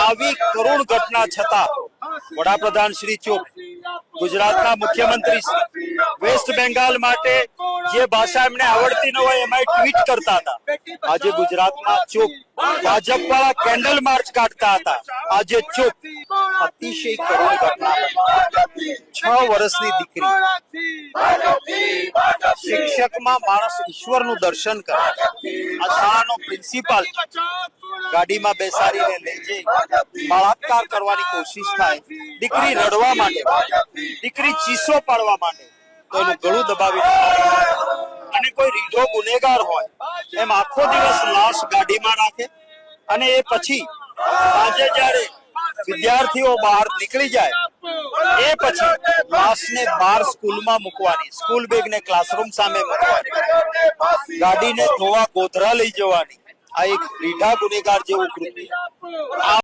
આવી કરુણ ઘટના છતાં વડાપ્રધાન શ્રી ચૂપ, ગુજરાતના મુખ્યમંત્રી શ્રી વેસ્ટ બેંગાલ માટે જે ભાષા એમને આવડતી ન હોય એમાં ટ્વીટ કરતા હતા. આજે ગુજરાતના ચૂપ ભાજપ વાળા કેન્ડલ માર્ચ કાઢતા હતા. આજે ચૂપ અતિશય કરુણ ઘટના. 6 વર્ષની દીકરી, શિક્ષકમાં માણસ ઈશ્વરનું દર્શન કરે. આ શાળાનો પ્રિન્સિપાલ ગાડીમાં બેસાડીને લઈ જઈ બળાત્કાર કરવાની કોશિશ થાય. દીકરી રડવા માટે, દીકરી ચીસો પાડવા માટે તો એનું ગળું દબાવી અને કોઈ રીઢો ગુનેગાર હોય એમ આખો દિવસ લાશ ગાડીમાં નાખે અને એ પછી સાંજે જ્યારે વિદ્યાર્થીઓ બહાર નીકળી જાય એ પછી લાશને બહાર સ્કૂલમાં મૂકવાની, સ્કૂલ બેગને ક્લાસરૂમ સામે મૂકવાની, ગાડીને ધોવા ગોધરા લઈ જવાની. આ એક રીઢા ગુનેગાર જેવું કૃત્ય.